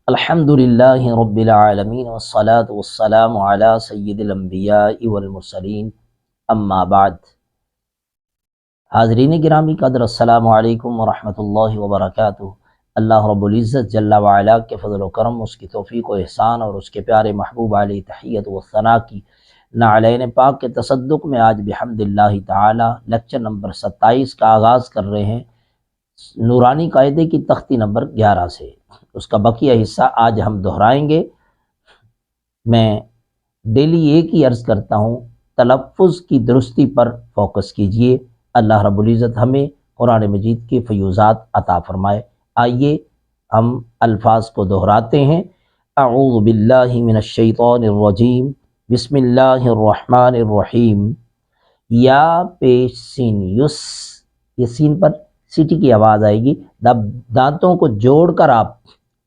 الحمدللہ رب العالمین والصلاة والسلام علی سید الانبیاء والمرسلین اما بعد۔ حاضرین گرامی قدر، السلام علیکم ورحمۃ اللہ وبرکاتہ۔ اللہ رب العزت جل وعلا کے فضل و کرم، اس کی توفیق و احسان اور اس کے پیارے محبوب علیہ تحیت و ثنا کی نعلین پاک کے تصدق میں آج بحمد اللہ تعالی لیکچر نمبر 27 کا آغاز کر رہے ہیں، نورانی قاعدے کی تختی نمبر 11 سے۔ اس کا بقیہ حصہ آج ہم دہرائیں گے۔ میں ڈیلی ایک ہی عرض کرتا ہوں، تلفظ کی درستی پر فوکس کیجئے۔ اللہ رب العزت ہمیں قرآن مجید کے فیوزات عطا فرمائے۔ آئیے ہم الفاظ کو دہراتے ہیں۔ اعوذ باللہ من الشیطان الرجیم، بسم اللہ الرحمن الرحیم۔ یا پیش سین یس، یہ سین پر سیٹی کی آواز آئے گی۔ دانتوں کو جوڑ کر آپ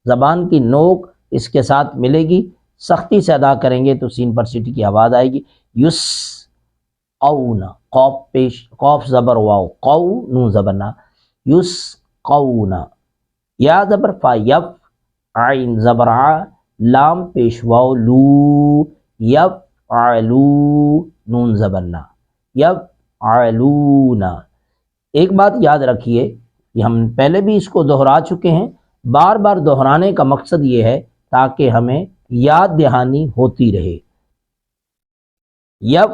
زبان کی نوک اس کے ساتھ ملے گی، سختی سے ادا کریں گے تو سین پر سیٹی کی آواز آئے گی۔ یس قونا، قوف پیش، قوف زبر واو، قو نون زبر نا، یس قونا۔ یا زبر فا، یف عین زبر ع، لام پیش واو لو، یف علو نون زبر نا، یف علونا۔ ایک بات یاد رکھیے، یہ ہم پہلے بھی اس کو دہرا چکے ہیں، بار بار دہرانے کا مقصد یہ ہے تاکہ ہمیں یاد دہانی ہوتی رہے۔ یف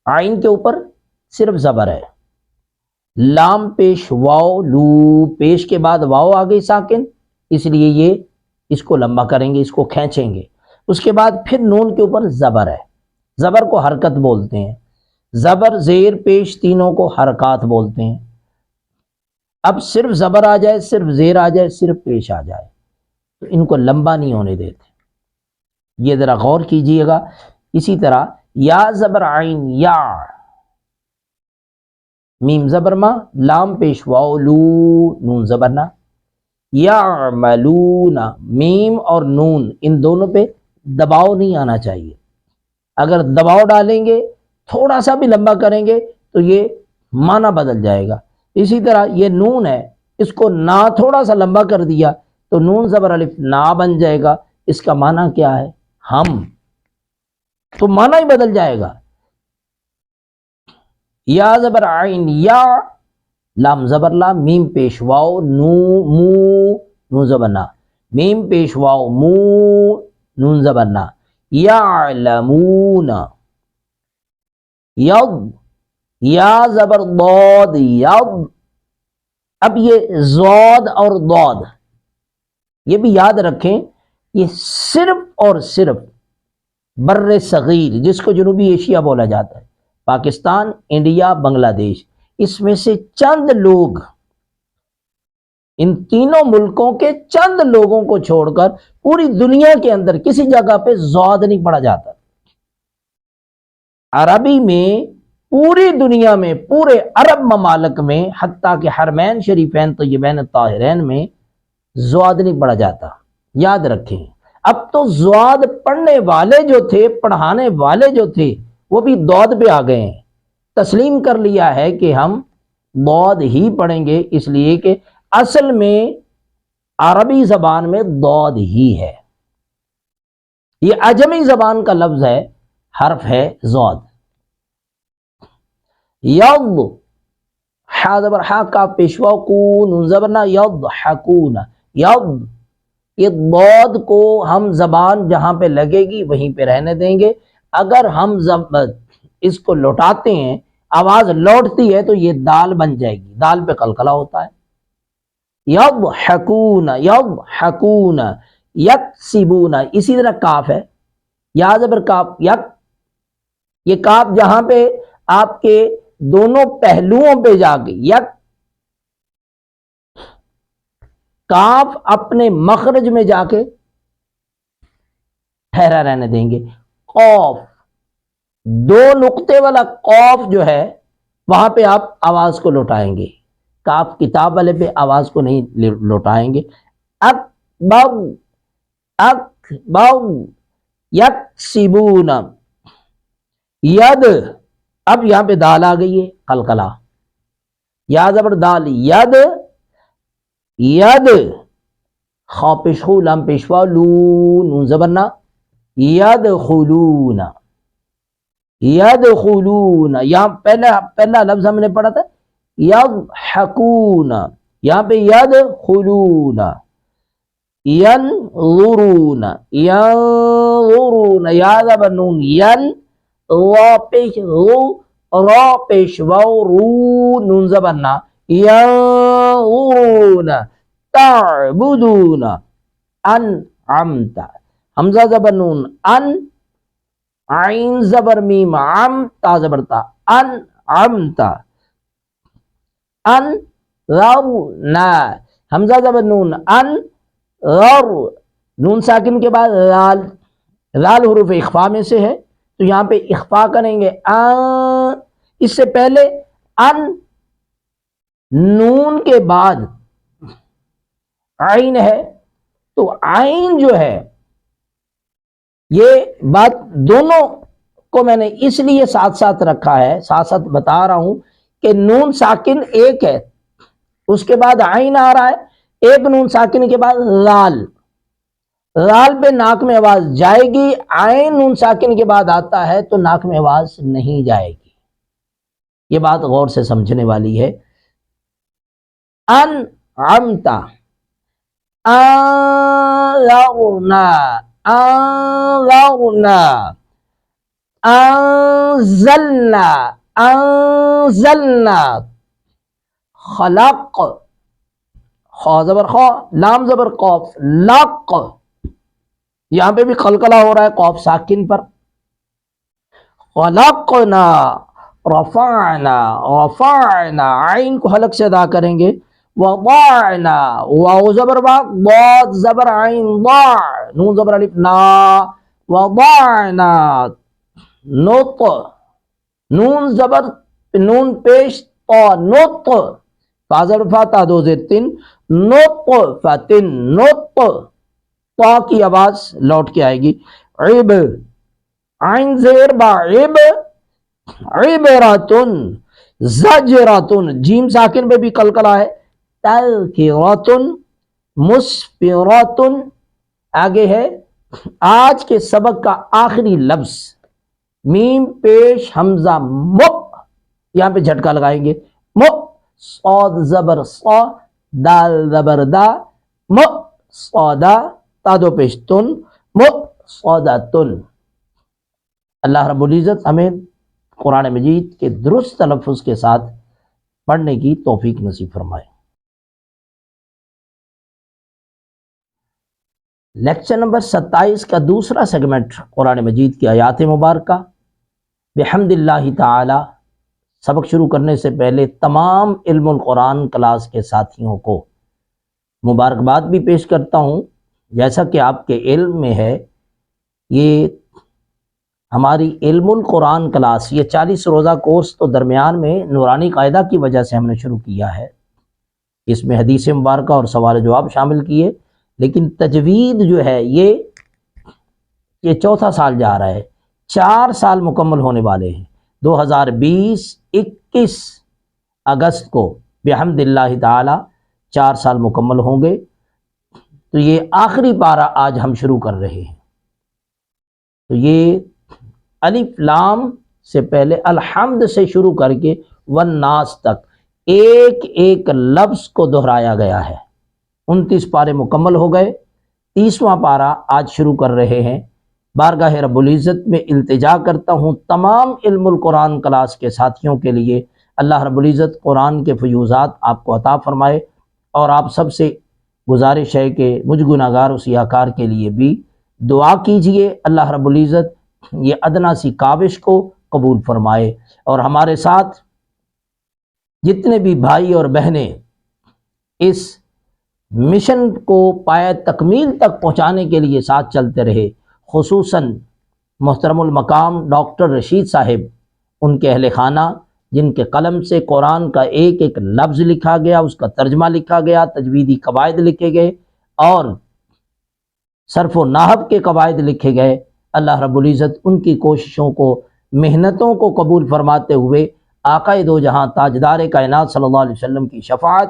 عین کے اوپر صرف زبر ہے، لام پیش واو لو، پیش کے بعد واو آ گئی ساکن، اس لیے یہ اس کو لمبا کریں گے، اس کو کھینچیں گے۔ اس کے بعد پھر نون کے اوپر زبر ہے، زبر کو حرکت بولتے ہیں، زبر زیر پیش تینوں کو حرکات بولتے ہیں۔ اب صرف زبر آ جائے، صرف زیر آ جائے، صرف پیش آ جائے تو ان کو لمبا نہیں ہونے دیتے، یہ ذرا غور کیجئے گا۔ اسی طرح یا زبر عین یا، میم زبر ما، لام پیش واو لو، نون زبر نا، یعملون، میم اور نون ان دونوں پہ دباؤ نہیں آنا چاہیے۔ اگر دباؤ ڈالیں گے، تھوڑا سا بھی لمبا کریں گے تو یہ معنی بدل جائے گا۔ اسی طرح یہ نون ہے، اس کو نا تھوڑا سا لمبا کر دیا تو نون زبر الف نا بن جائے گا۔ اس کا معنی کیا ہے؟ ہم، تو معنی ہی بدل جائے گا۔ یا زبر عین یا، لام زبر لا، میم پیش واو نو مو، نون زبر نا، میم پیش واو مو، نون زبر نا، یعلمون۔ ید، یا زبر ضاد ید۔ اب یہ ضاد اور ضاد یہ بھی یاد رکھیں، یہ صرف اور صرف بر صغیر، جس کو جنوبی ایشیا بولا جاتا ہے، پاکستان، انڈیا، بنگلہ دیش، اس میں سے چند لوگ، ان تینوں ملکوں کے چند لوگوں کو چھوڑ کر پوری دنیا کے اندر کسی جگہ پہ ضاد نہیں پڑھا جاتا۔ عربی میں پوری دنیا میں، پورے عرب ممالک میں، حتیٰ کہ حرمین شریفین طیبین طاہرین میں ضاد نہیں پڑھا جاتا، یاد رکھیں۔ اب تو ضاد پڑھنے والے جو تھے، پڑھانے والے جو تھے، وہ بھی ضاد پہ آ گئے ہیں، تسلیم کر لیا ہے کہ ہم ضاد ہی پڑھیں گے، اس لیے کہ اصل میں عربی زبان میں ضاد ہی ہے، یہ عجمی زبان کا لفظ ہے، حرف ہے ضاد۔ ید، حا زبر حا، کا پیشوا کو، نون زبر نا، یضحکون، ید، یہ ضاد کو ہم زبان جہاں پہ لگے گی وہیں پہ رہنے دیں گے۔ اگر ہم اس کو لوٹاتے ہیں، آواز لوٹتی ہے تو یہ دال بن جائے گی، دال پہ قلقلہ ہوتا ہے۔ یضحکون، یضحکون، یکسبون، اسی طرح کاف ہے، یا زبر کاف یک، یہ کاف جہاں پہ آپ کے دونوں پہلوؤں پہ جا کے، یک، کاف اپنے مخرج میں جا کے ٹھہرا رہنے دیں گے۔ قوف، دو نقطے والا قوف جو ہے وہاں پہ آپ آواز کو لوٹائیں گے، کاف کتاب والے پہ آواز کو نہیں لوٹائیں گے۔ اکبر، اکبر، یکسبون، ید، اب یہاں پہ دال آ گئی ہے، قلقلہ، یا زبر دال ید، ید، خا پیش خو لام پیشوا لو نون زبرنا یدخلون یدخلون، یہاں پہلا لفظ ہم نے پڑھا تھا یضحکون، یہاں پہ یدخلون ینظرون ینظرون، یا زبر نون ین، را پیش رو، را پیش واو رو نون زبرنا ینظرون تعبدون انعمت، حمزہ زبر نون ان، عین زبر میم عم، تا زبر تا، انعمت ان غرنا، حمزہ زبر نون ان غر، نون ساکن کے بعد لال، لال حروف اخفا میں سے ہے تو یہاں پہ اخفا کریں گے اس سے پہلے ان، نون کے بعد عین ہے تو عین جو ہے، یہ بات دونوں کو میں نے اس لیے ساتھ ساتھ رکھا ہے، ساتھ ساتھ بتا رہا ہوں کہ نون ساکن ایک ہے، اس کے بعد عین آ رہا ہے، ایک نون ساکن کے بعد لال، لال پہ ناک میں آواز جائے گی، عین نون ساکن کے بعد آتا ہے تو ناک میں آواز نہیں جائے گی، یہ بات غور سے سمجھنے والی ہے۔ انعمت انظرنا انظرنا انزلنا انزلنا، خلق، خا زبر خا لام زبر قاف لق، یہاں پہ بھی قلقلہ ہو رہا ہے قاف ساکن پر، خلقنا رفعنا رفعنا، عین کو حلق سے ادا کریں گے، وضعنا واو زبر با، ضاد زبر عین ضع، نون زبر الف نا، وضعنا نط، نون زبر نون پیش طا نط، فا زبر فا تا دو زیر تین، نطفتن نط، طا کی آواز لوٹ کے آئے گی، عب، عین زیر با عب، عبراتن زجراتن، جیم ساکن پہ بھی قلقلہ ہے، تذکراتن مسفراتن، آگے ہے آج کے سبق کا آخری لفظ میم پیش حمزہ مق، یہاں پہ جھٹکا لگائیں گے، مق، صاد زبر صا، دال زبر دا، مق صادا، تا دو پیش تن، مق صاداتن۔ اللہ رب العزت ہمیں قرآن مجید کے درست تلفظ کے ساتھ پڑھنے کی توفیق نصیب فرمائے۔ لیکچر نمبر 27 کا دوسرا سیگمنٹ قرآن مجید کی آیات مبارکہ بحمد اللہ تعالی۔ سبق شروع کرنے سے پہلے تمام علم القرآن کلاس کے ساتھیوں کو مبارکباد بھی پیش کرتا ہوں۔ جیسا کہ آپ کے علم میں ہے، یہ ہماری علم القرآن کلاس، یہ 40 روزہ کورس تو درمیان میں نورانی قاعدہ کی وجہ سے ہم نے شروع کیا ہے، اس میں حدیث مبارکہ اور سوال جواب شامل کیے، لیکن تجوید جو ہے یہ چوتھا سال جا رہا ہے، 4 سال مکمل ہونے والے ہیں۔ 2020-21 اگست کو بحمد اللہ تعالی 4 سال مکمل ہوں گے، تو یہ آخری پارہ آج ہم شروع کر رہے ہیں۔ تو یہ الف لام سے پہلے الحمد سے شروع کر کے والناس تک ایک ایک لفظ کو دہرایا گیا ہے۔ 29 پارے مکمل ہو گئے، 30واں پارہ آج شروع کر رہے ہیں۔ بارگاہ رب العزت میں التجا کرتا ہوں تمام علم القرآن کلاس کے ساتھیوں کے لیے، اللہ رب العزت قرآن کے فیوزات آپ کو عطا فرمائے، اور آپ سب سے گزارش ہے کہ مجھ گناہگار و سیاہکار کے لیے بھی دعا کیجئے، اللہ رب العزت یہ ادنا سی کاوش کو قبول فرمائے، اور ہمارے ساتھ جتنے بھی بھائی اور بہنیں اس مشن کو پایہ تکمیل تک پہنچانے کے لیے ساتھ چلتے رہے، خصوصاً محترم المقام ڈاکٹر رشید صاحب، ان کے اہل خانہ جن کے قلم سے قرآن کا ایک ایک لفظ لکھا گیا، اس کا ترجمہ لکھا گیا، تجویدی قواعد لکھے گئے اور صرف و نحو کے قواعد لکھے گئے، اللہ رب العزت ان کی کوششوں کو، محنتوں کو قبول فرماتے ہوئے آقا دو جہاں تاجدار کائنات صلی اللہ علیہ وسلم کی شفاعت،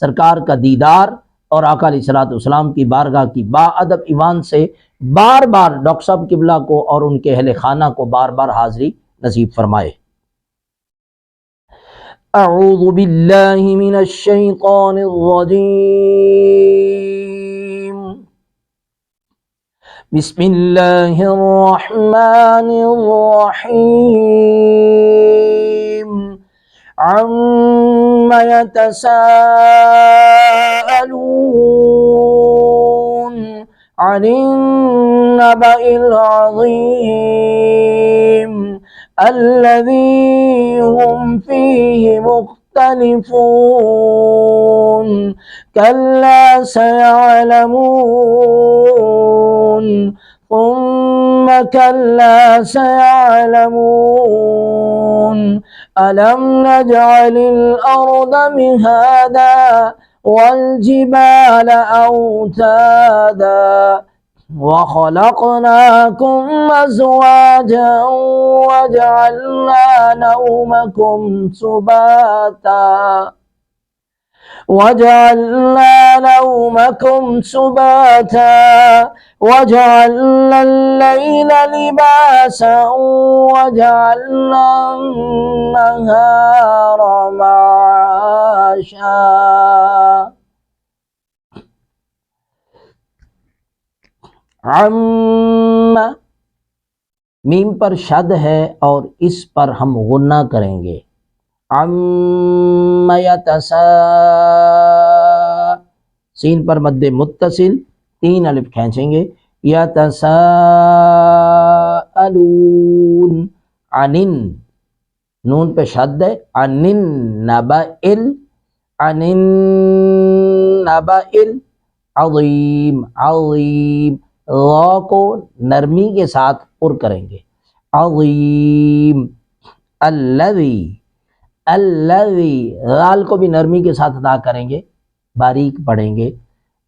سرکار کا دیدار اور آقا علیہ الصلوۃ والسلام کی بارگاہ کی با ادب ایوان سے بار بار ڈاکٹر صاحب قبلہ کو اور ان کے اہل خانہ کو بار بار حاضری نصیب فرمائے۔ اعوذ باللہ من الشیطان الرجیم، بسم اللہ الرحمن الرحیم، عم يتساءلون عن النبأ العظيم الذي هم فيه مختلفون كلا سيعلمون ثم كلا سيعلمون ألم نجعل الأرض مهادا والجبال أوتادا وخلقناكم أزواجا وجعلنا نومكم سباتا وجعلنا الليل لباسا وجعلنا النهار معاشا۔ عم میم پر شد ہے اور اس پر ہم غنہ کریں گے۔ عم یتسا، سین پر مد متصل 3 الف کھینچیں گے، یتساءلون، عنن نون پہ شد ہے، عنن نبائل، عنن نبائل عظیم، عظیم غا کو نرمی کے ساتھ پر کریں گے، عظیم، الذی، الذی غال کو بھی نرمی کے ساتھ ادا کریں گے، باریک پڑھیں گے،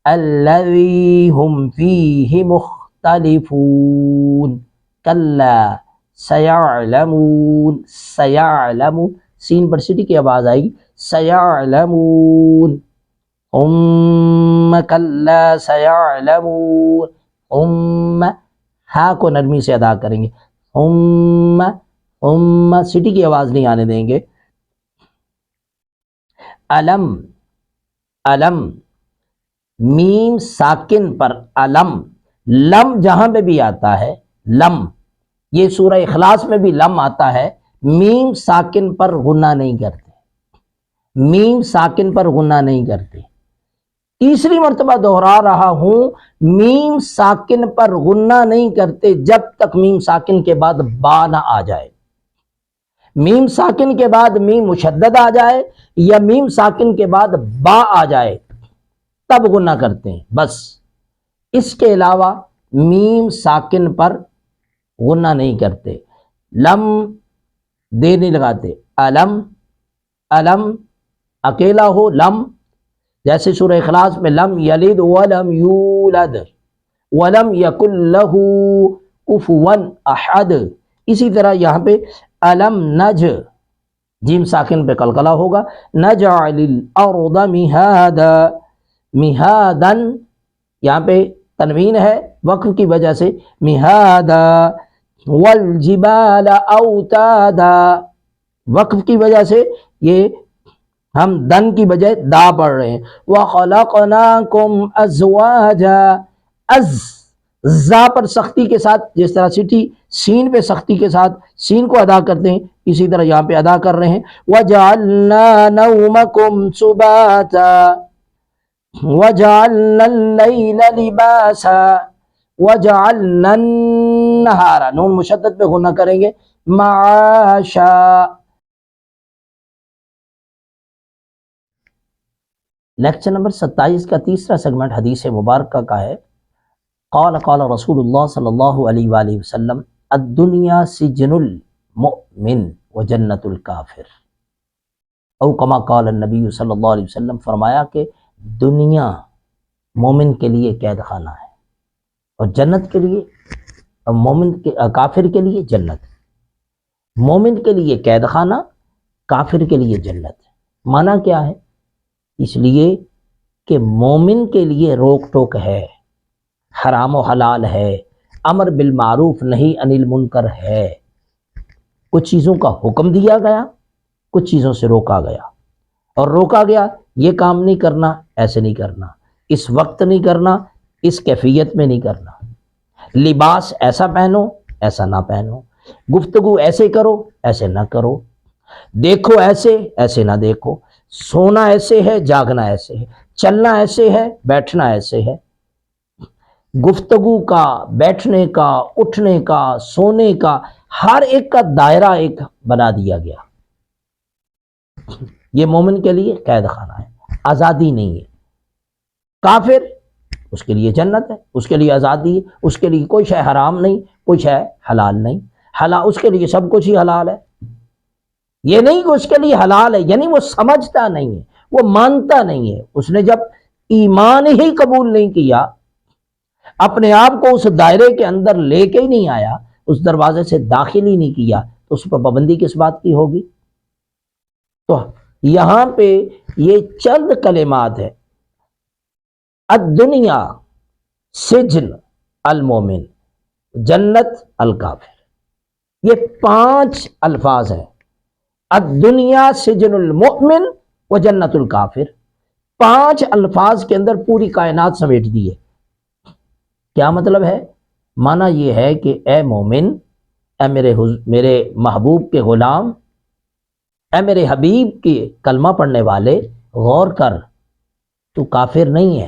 الذی ہم فیہ مختلفون، کلا سیعلمون، سیعلمون سین پر سٹی کی آواز آئے گی، سیعلمون، کلا سیعلمون، ہا کو نرمی سے ادا کریں گے، سٹی کی آواز نہیں آنے دیں گے۔ علم، علم میم ساکن پر علم، لم جہاں پہ بھی آتا ہے لم، یہ سورہ اخلاص میں بھی لم آتا ہے، میم ساکن پر غنہ نہیں کرتے، میم ساکن پر غنہ نہیں کرتے۔ تیسری مرتبہ دہرا رہا ہوں، میم ساکن پر غنہ نہیں کرتے جب تک میم ساکن کے بعد با نہ آ جائے، میم ساکن کے بعد میم مشدد آ جائے یا میم ساکن کے بعد با آ جائے تب غنہ کرتے ہیں بس، اس کے علاوہ میم ساکن پر غنہ نہیں کرتے۔ لم دیر نہیں لگاتے، علم، علم اکیلا ہو لم، جیسے سورہ اخلاص میں لم یلد ولم یولد ولم یکن لہ کفوا احد، اسی طرح یہاں پہ علم نج، جیم ساکن پہ قلقلہ ہوگا، نجعل الارض مہادا، مہادن یہاں پہ تنوین ہے وقف کی وجہ سے، مہادا، والجبال اوتادا، وقف کی وجہ سے یہ ہم دن کی بجائے دا پڑھ رہے ہیں، وَخَلَقْنَاكُمْ أَزْوَاجًا، از زا پر سختی کے ساتھ، جس طرح سٹی سین پہ سختی کے ساتھ سین کو ادا کرتے ہیں اسی طرح یہاں پہ ادا کر رہے ہیں، وَجَعَلْنَا نَوْمَكُمْ سُبَاتًا وَجَعَلْنَا اللَّيْلَ لِبَاسًا وَجَعَلْنَا النَّهَارَ، نون مشدد پہ غنہ کریں گے، معاشا۔ لیکچر نمبر 27 کا تیسرا سیگمنٹ حدیث مبارکہ کا ہے۔ قال قال رسول اللہ صلی اللہ علیہ وآلہ وسلم الدنیا سجن المؤمن وجنت الکافر، او کما قال النبی صلی اللہ علیہ وسلم، فرمایا کہ دنیا مومن کے لیے قید خانہ ہے اور جنت کے لیے، مومن کے کافر کے لیے جنت، مومن کے لیے قید خانہ، کافر کے لیے جنت۔ معنی کیا ہے؟ اس لیے کہ مومن کے لیے روک ٹوک ہے، حرام و حلال ہے، امر بالمعروف نہی عن المنکر ہے، کچھ چیزوں کا حکم دیا گیا، کچھ چیزوں سے روکا گیا، اور روکا گیا یہ کام نہیں کرنا، ایسے نہیں کرنا، اس وقت نہیں کرنا، اس کیفیت میں نہیں کرنا، لباس ایسا پہنو، ایسا نہ پہنو، گفتگو ایسے کرو، ایسے نہ کرو، دیکھو ایسے، ایسے نہ دیکھو، سونا ایسے ہے، جاگنا ایسے ہے، چلنا ایسے ہے، بیٹھنا ایسے ہے، گفتگو کا، بیٹھنے کا، اٹھنے کا، سونے کا، ہر ایک کا دائرہ ایک بنا دیا گیا۔ یہ مومن کے لیے قید خانہ ہے، آزادی نہیں ہے۔ کافر، اس کے لیے جنت ہے، اس کے لیے آزادی ہے، اس کے لیے کوئی شے حرام نہیں، کوئی شے حلال نہیں، حلال اس کے لیے سب کچھ ہی حلال ہے۔ یہ نہیں کہ اس کے لیے حلال ہے، یعنی وہ سمجھتا نہیں ہے، وہ مانتا نہیں ہے، اس نے جب ایمان ہی قبول نہیں کیا، اپنے آپ کو اس دائرے کے اندر لے کے ہی نہیں آیا، اس دروازے سے داخل ہی نہیں کیا، تو اس پر پابندی کس بات کی ہوگی؟ تو یہاں پہ یہ چند کلمات ہیں، الدنیا سجن المومن، جنت الکافر، یہ 5 الفاظ ہیں، الدنیا سجن المؤمن و جنت الکافر، 5 الفاظ کے اندر پوری کائنات سمیٹ دی ہے۔ کیا مطلب ہے؟ معنی یہ ہے کہ اے مومن، اے میرے محبوب کے غلام، اے میرے حبیب کے کلمہ پڑھنے والے، غور کر، تو کافر نہیں ہے،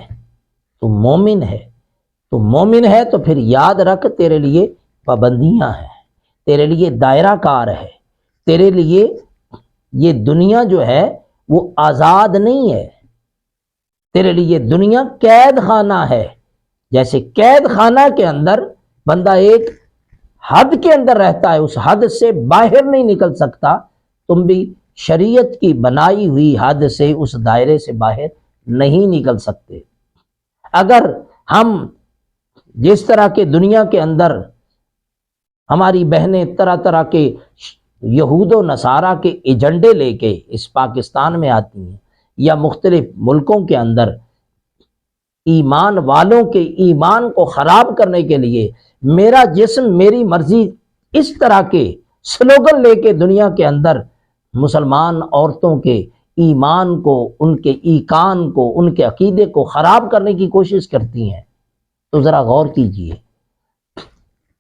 تو مومن ہے، تو مومن ہے تو پھر یاد رکھ تیرے لیے پابندیاں ہیں، تیرے لیے دائرہ کار ہے، تیرے لیے یہ دنیا جو ہے وہ آزاد نہیں ہے، تیرے لیے دنیا قید خانہ ہے۔ جیسے قید خانہ کے اندر بندہ ایک حد کے اندر رہتا ہے، اس حد سے باہر نہیں نکل سکتا، تم بھی شریعت کی بنائی ہوئی حد سے، اس دائرے سے باہر نہیں نکل سکتے۔ اگر ہم جس طرح کے دنیا کے اندر ہماری بہنیں طرح طرح کے یہود و نصارہ کے ایجنڈے لے کے اس پاکستان میں آتی ہیں، یا مختلف ملکوں کے اندر ایمان والوں کے ایمان کو خراب کرنے کے لیے میرا جسم میری مرضی، اس طرح کے سلوگن لے کے دنیا کے اندر مسلمان عورتوں کے ایمان کو، ان کے ایقان کو، ان کے عقیدے کو خراب کرنے کی کوشش کرتی ہیں، تو ذرا غور کیجئے۔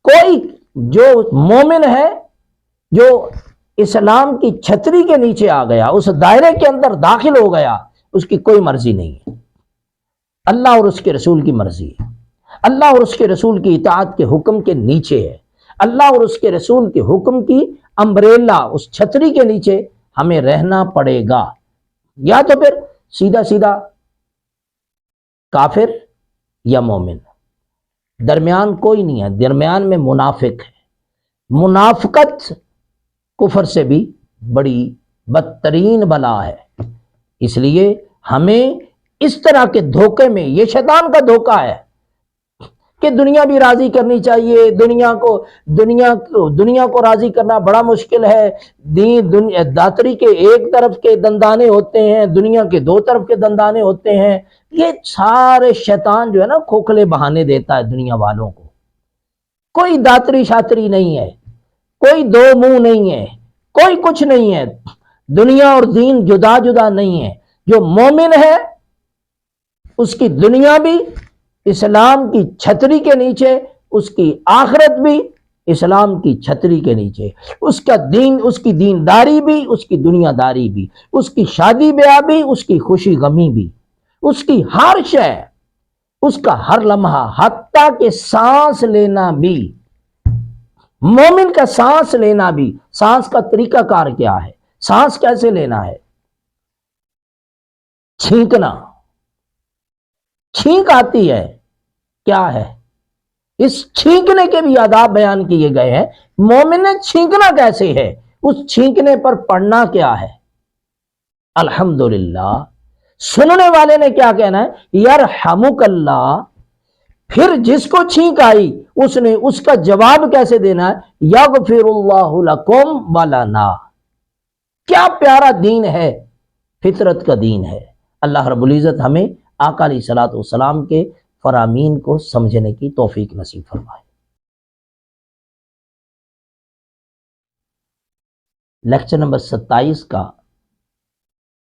کوئی جو مومن ہے، جو اسلام کی چھتری کے نیچے آ گیا، اس دائرے کے اندر داخل ہو گیا، اس کی کوئی مرضی نہیں ہے، اللہ اور اس کے رسول کی مرضی ہے، اللہ اور اس کے رسول کی اطاعت کے حکم کے نیچے ہے، اللہ اور اس کے رسول کے حکم کی امبریلا، اس چھتری کے نیچے ہمیں رہنا پڑے گا، یا تو پھر سیدھا سیدھا کافر یا مومن، درمیان کوئی نہیں ہے، درمیان میں منافق ہے۔ منافقت کفر سے بھی بڑی بدترین بلا ہے، اس لیے ہمیں اس طرح کے دھوکے میں، یہ شیطان کا دھوکہ ہے کہ دنیا بھی راضی کرنی چاہیے، دنیا کو راضی کرنا بڑا مشکل ہے، داتری کے ایک طرف کے دندانے ہوتے ہیں، دنیا کے 2 طرف کے دندانے ہوتے ہیں، یہ سارے شیطان جو ہے نا کھوکھلے بہانے دیتا ہے دنیا والوں کو۔ کوئی داتری شاتری نہیں ہے، کوئی 2 منہ نہیں ہے، کوئی کچھ نہیں ہے، دنیا اور دین جدا جدا نہیں ہے۔ جو مومن ہے اس کی دنیا بھی اسلام کی چھتری کے نیچے، اس کی آخرت بھی اسلام کی چھتری کے نیچے، اس کا دین، اس کی دینداری بھی، اس کی دنیا داری بھی، اس کی شادی بیاہ بھی، اس کی خوشی غمی بھی، اس کی ہر شے، اس کا ہر لمحہ، حتیٰ کہ سانس لینا بھی، مومن کا سانس لینا بھی، سانس کا طریقہ کار کیا ہے، سانس کیسے لینا ہے؟ چھینکنا، چھینک آتی ہے، کیا ہے؟ اس چھینکنے کے بھی آداب بیان کیے گئے ہیں۔ مومن نے چھینکنا کیسے ہے، اس چھینکنے پر پڑھنا کیا ہے؟ الحمدللہ۔ سننے والے نے کیا کہنا ہے؟ یرحمک اللہ۔ پھر جس کو چھینک آئی اس نے اس کا جواب کیسے دینا ہے؟ یغفر اللہ لکم ولنا۔ کیا پیارا دین ہے، فطرت کا دین ہے۔ اللہ رب العزت ہمیں آقا علیہ الصلوۃ والسلام کے فرامین کو سمجھنے کی توفیق نصیب فرمائے۔ لیکچر نمبر 27 کا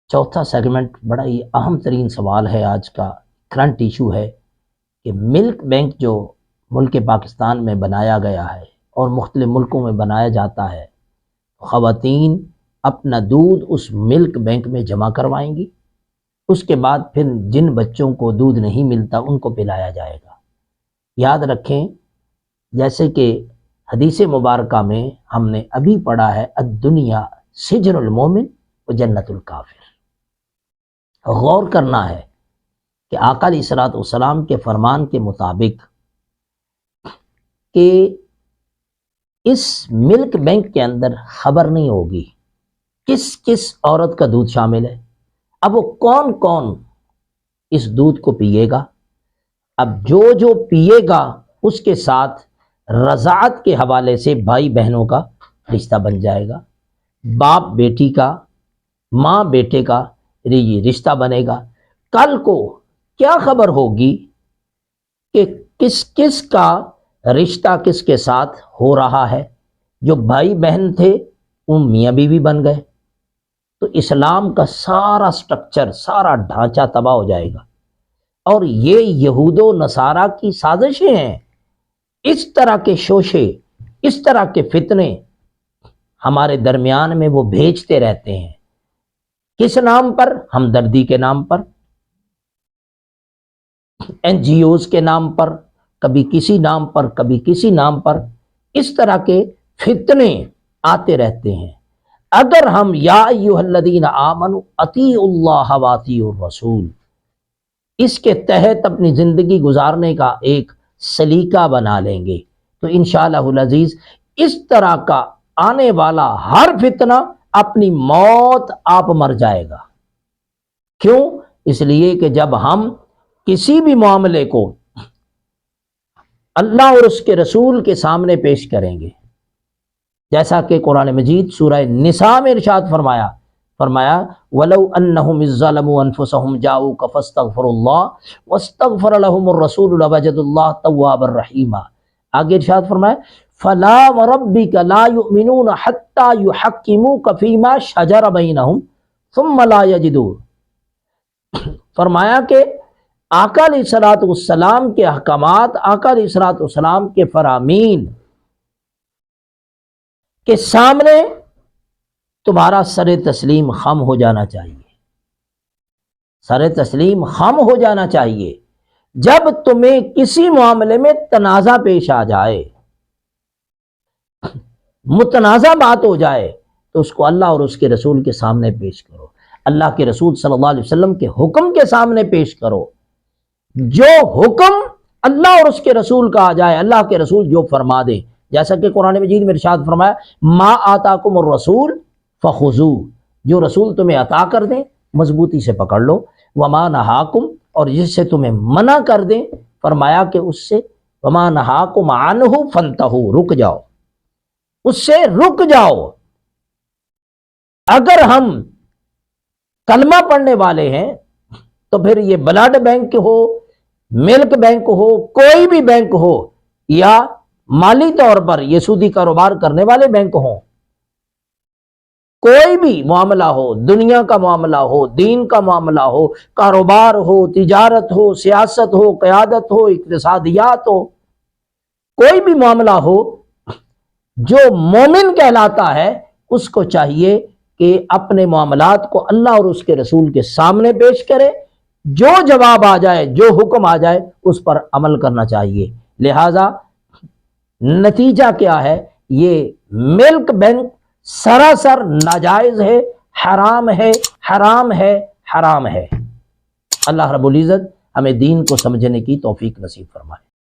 چوتھا سیگمنٹ بڑا ہی اہم ترین سوال ہے، آج کا کرنٹ ایشو ہے کہ ملک بینک جو ملک پاکستان میں بنایا گیا ہے اور مختلف ملکوں میں بنایا جاتا ہے، خواتین اپنا دودھ اس ملک بینک میں جمع کروائیں گی، اس کے بعد پھر جن بچوں کو دودھ نہیں ملتا ان کو پلایا جائے گا۔ یاد رکھیں، جیسے کہ حدیث مبارکہ میں ہم نے ابھی پڑھا ہے، الدنیا سجن المومن و جنت الکافر۔ غور کرنا ہے کہ آقا علیہ الصلوۃ والسلام کے فرمان کے مطابق کہ اس ملک بینک کے اندر خبر نہیں ہوگی کس کس عورت کا دودھ شامل ہے، اب وہ کون کون اس دودھ کو پیے گا۔ اب جو پیے گا اس کے ساتھ رضاعت کے حوالے سے بھائی بہنوں کا رشتہ بن جائے گا، باپ بیٹی کا، ماں بیٹے کا یہ رشتہ بنے گا۔ کل کو کیا خبر ہوگی کہ کس کس کا رشتہ کس کے ساتھ ہو رہا ہے، جو بھائی بہن تھے وہ میاں بیوی بن گئے، تو اسلام کا سارا سٹرکچر، سارا ڈھانچہ تباہ ہو جائے گا۔ اور یہ یہود و نصارہ کی سازشیں ہیں، اس طرح کے شوشے، اس طرح کے فتنے ہمارے درمیان میں وہ بھیجتے رہتے ہیں۔ کس نام پر؟ ہمدردی کے نام پر، این جی اوز کے نام پر، کبھی کسی نام پر، کبھی کسی نام پر، اس طرح کے فتنے آتے رہتے ہیں۔ اگر ہم یا ایھا الذین آمنوا اطیعوا اللہ واطیعوا الرسول اس کے تحت اپنی زندگی گزارنے کا ایک سلیقہ بنا لیں گے تو انشاءاللہ العزیز اس طرح کا آنے والا ہر فتنہ اپنی موت آپ مر جائے گا۔ کیوں؟ اس لیے کہ جب ہم کسی بھی معاملے کو اللہ اور اس کے رسول کے سامنے پیش کریں گے، جیسا کہ قرآن مجید سورہ نساء میں ارشاد فرمایا وَلَوْ أَنَّهُمْ إِذ ظَّلَمُوا أَنفُسَهُمْ جَاءُوكَ فَاسْتَغْفَرُوا اللَّهَ وَاسْتَغْفَرَ لَهُمُ الرَّسُولُ لَوَجَدُوا اللَّهَ تَوَّابًا رَحِيمًا۔ آگے ارشاد فرمایا فَلَا وَرَبِّكَ لَا يُؤْمِنُونَ حَتَّى يُحَكِّمُوكَ فِيمَا شَجَرَ بَيْنَهُمْ ثُمَّ لَا يَجِدُوا، فرمایا کہ آقا علیہ الصلوۃ والسلام کے احکامات، آقا علیہ الصلوۃ والسلام کے فرامین کے سامنے تمہارا سر تسلیم خم ہو جانا چاہیے، سر تسلیم خم ہو جانا چاہیے۔ جب تمہیں کسی معاملے میں تنازع پیش آ جائے، متنازع بات ہو جائے، تو اس کو اللہ اور اس کے رسول کے سامنے پیش کرو، اللہ کے رسول صلی اللہ علیہ وسلم کے حکم کے سامنے پیش کرو۔ جو حکم اللہ اور اس کے رسول کا آ جائے، اللہ کے رسول جو فرما دے، جیسا کہ قرآن مجید میں ارشاد فرمایا ما آتاکم الرسول فخذوہ، جو رسول تمہیں عطا کر دیں مضبوطی سے پکڑ لو، وما نہاکم، اور جس سے تمہیں منع کر دیں فرمایا کہ اس سے وما نہاکم عنہ فانتہوا، رک جاؤ، اس سے رک جاؤ۔ اگر ہم کلمہ پڑھنے والے ہیں تو پھر یہ بلڈ بینک ہو، ملک بینک ہو، کوئی بھی بینک ہو، یا مالی طور پر یہ سودی کاروبار کرنے والے بینک ہوں، کوئی بھی معاملہ ہو، دنیا کا معاملہ ہو، دین کا معاملہ ہو، کاروبار ہو، تجارت ہو، سیاست ہو، قیادت ہو، اقتصادیات ہو، کوئی بھی معاملہ ہو، جو مومن کہلاتا ہے اس کو چاہیے کہ اپنے معاملات کو اللہ اور اس کے رسول کے سامنے پیش کرے، جو جواب آ جائے، جو حکم آ جائے اس پر عمل کرنا چاہیے۔ لہذا نتیجہ کیا ہے؟ یہ ملک بینک سراسر ناجائز ہے، حرام ہے، حرام ہے، حرام ہے۔ اللہ رب العزت ہمیں دین کو سمجھنے کی توفیق نصیب فرمائے۔